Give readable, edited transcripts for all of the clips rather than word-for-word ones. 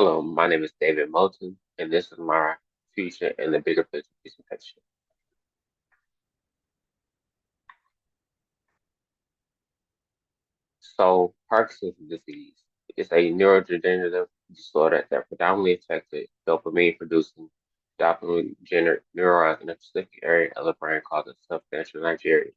Hello, my name is David Moulton, and this is my future in the bigger picture presentation. So, Parkinson's disease is a neurodegenerative disorder that predominantly affects the dopamine-producing dopaminergic neurons in a specific area of the brain called the substantia nigeria,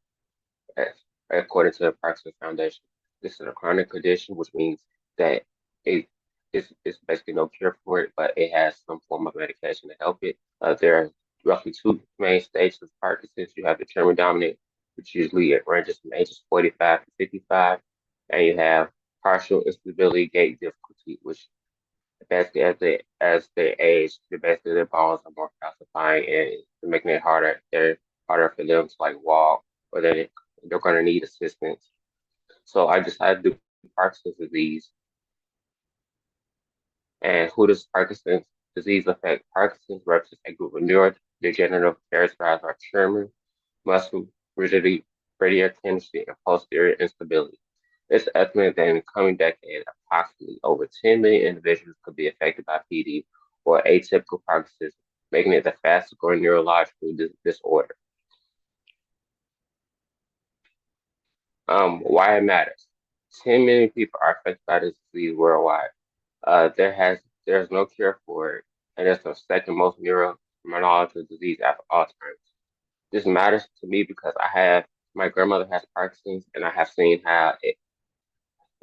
as- according to the Parkinson Foundation. This is a chronic condition, which means that it is basically no cure for it, but it has some form of medication to help it. There are roughly two main stages of Parkinson's. You have the tremor dominant, which usually it ranges from ages 45 to 55, and you have partial instability gait difficulty, which basically as they age, basically their bones are more calcifying and it's making it harder. They're harder for them to like walk, or they're going to need assistance. So I decided to do Parkinson's disease. And who does Parkinson's disease affect? Parkinson's represents a group of neurodegenerative characterized by tremor, muscle rigidity, radial tendency, and posterior instability. It's estimated that in the coming decade, approximately over 10 million individuals could be affected by PD or atypical Parkinson's, making it the fastest growing neurological disorder. Why it matters. 10 million people are affected by this disease worldwide. There's no cure for it, and it's the second most neuroimmunological disease after Alzheimer's. This matters to me because I have my grandmother has Parkinson's, and I have seen how it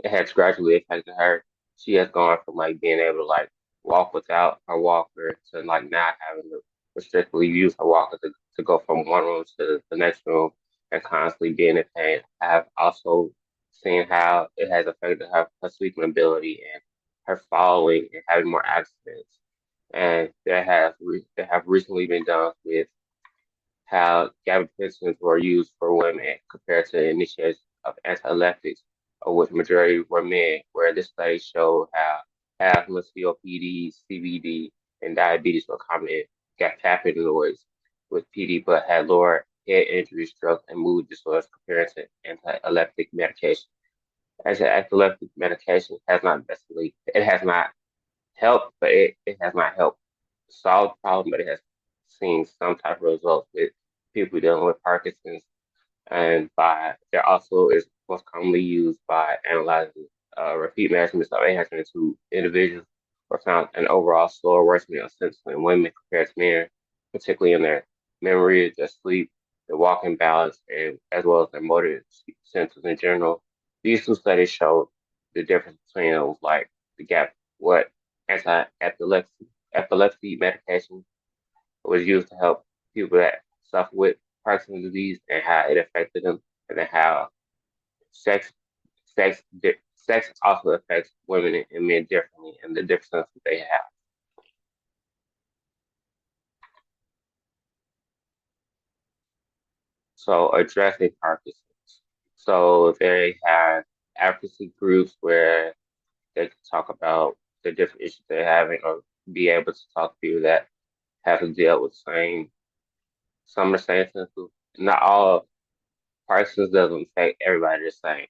has gradually affected her. She has gone from like being able to like walk without her walker to like not having to restrictively use her walker to go from one room to the next room and constantly being in pain. I have also seen how it has affected her sleeping ability and her falling and having more accidents. And there have recently been done with how gabapentins were used for women compared to initiation of anti-epileptics, of which majority were men, where this study showed how asthma, COPD, CVD, and diabetes were common in gabapentinoids with PD, but had lower head injury, stroke, and mood disorders compared to anti-epileptic medication. Anti-epileptic medication has not helped, but it has not helped solve the problem, but it has seen some type of results with people dealing with Parkinson's. And by there also is most commonly used by analyzing repeat measurements of AHI-22 individuals were found an overall slower worsening of symptoms in women compared to men, particularly in their memory, their sleep, their walking balance, and as well as their motor symptoms in general. These two studies showed the difference between like the gap, what epilepsy medication was used to help people that suffer with Parkinson's disease and how it affected them, and then how sex sex also affects women and men differently, and the differences they have. So addressing Parkinson's. So they have advocacy groups where they can talk about the different issues they're having, or be able to talk to people that have to deal with some of the same symptoms. Not all Parsons doesn't affect everybody the same,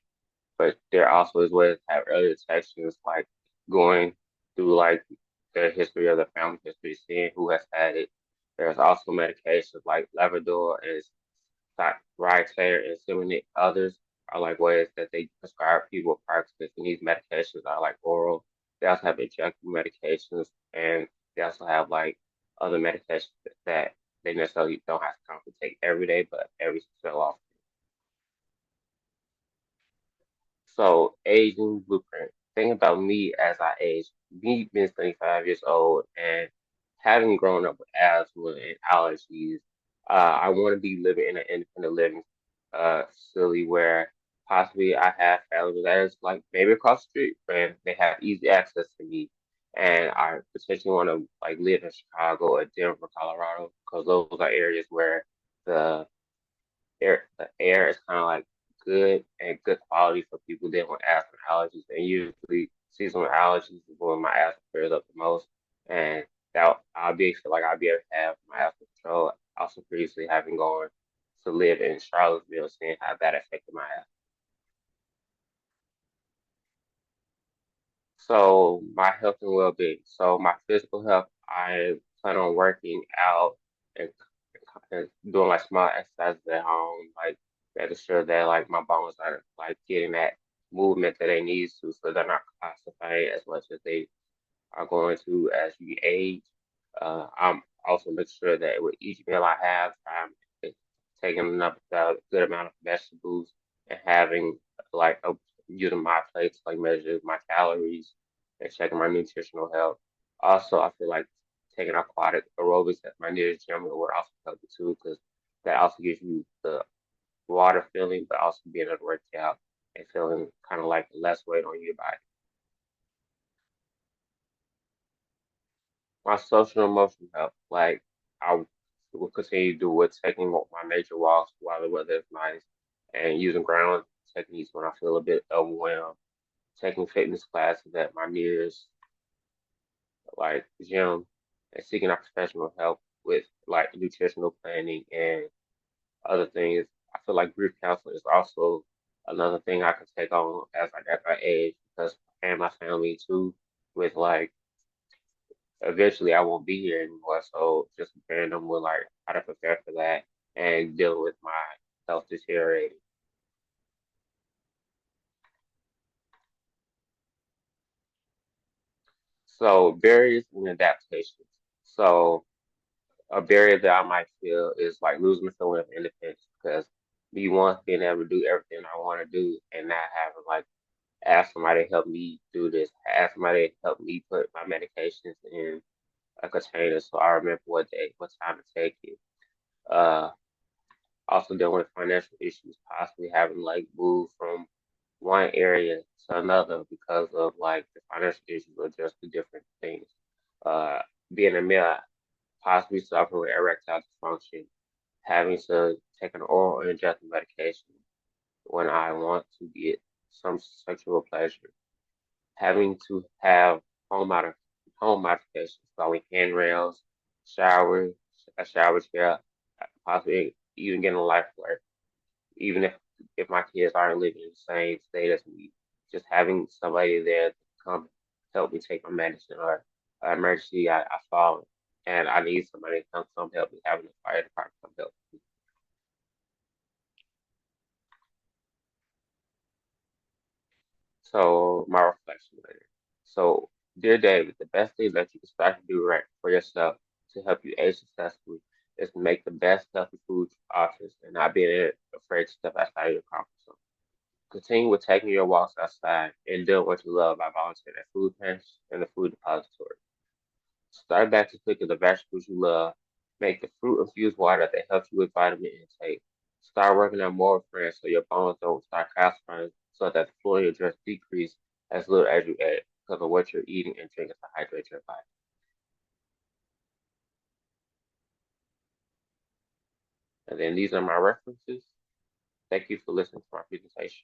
but there also is ways to have early detections, like going through like the history of the family history, seeing who has had it. There's also medications like Levodopa and Ryclere and so many others are like ways that they prescribe people with Parkinson's, and these medications are like oral. They also have injectable medications, and they also have like other medications that they necessarily don't have to come to take every day, but every so often. So aging blueprint. Think about me as I age. Me being 25 years old and having grown up with asthma and allergies, I want to be living in an independent living facility where possibly I have family that is like maybe across the street and they have easy access to me. And I potentially want to like live in Chicago or Denver, Colorado, because those are areas where the the air is kind of like good and good quality for people dealing with asthma allergies. And usually seasonal allergies is when my asthma flares up the most. And that I'll be able to have my asthma control. Also previously having gone to live in Charlottesville, seeing how that affected my asthma. So my health and well-being. So my physical health, I plan on working out and, and doing like small exercises at home, like making sure that like my bones are like getting that movement that they need to, so they're not calcifying as much as they are going to as you age. I'm also making sure that with each meal I have, I'm taking enough a good amount of vegetables and having like using my plates like measure my calories and checking my nutritional health. Also, I feel like taking aquatic aerobics at my nearest gym would also help you too, because that also gives you the water feeling, but also being able to work out and feeling kind of like less weight on your body. My social and emotional health, like I will continue to do with taking my nature walks while the weather is nice and using ground techniques when I feel a bit overwhelmed, taking fitness classes at my nearest like gym and seeking out professional help with like nutritional planning and other things. I feel like grief counseling is also another thing I can take on as I got my age because and my family too with like eventually I won't be here anymore. So just preparing them with like how to prepare for that and dealing with my health deteriorating. So barriers and adaptations. So a barrier that I might feel is like losing the feeling of independence because me once being able to do everything I want to do and not having like ask somebody to help me do this, ask somebody to help me put my medications in a container so I remember what time to take it. Uh, Also dealing with financial issues, possibly having like moved from one area to another because of like the financial issues or just the different things. Uh, Being a male, possibly suffering with erectile dysfunction, having to take an oral injecting medication when I want to get some sexual pleasure, having to have home mod home modifications, like handrails, shower, a shower chair, possibly even getting a life alert even if my kids aren't living in the same state as me, just having somebody there to come help me take my medicine or emergency I fall and I need somebody to come help me, having the fire department come help me. So my reflection later. So dear David, the best thing that you can start to do right for yourself to help you age successfully is to make the best healthy food options and not being afraid to step outside your comfort zone. Continue with taking your walks outside and doing what you love by volunteering at food pantries and the food depository. Start back to cooking the vegetables you love. Make the fruit infused water that helps you with vitamin intake. Start working out more with friends so your bones don't start calcifying so that the flow of your dress decrease as little as you age because of what you're eating and drinking to hydrate your body. And then these are my references. Thank you for listening to my presentation.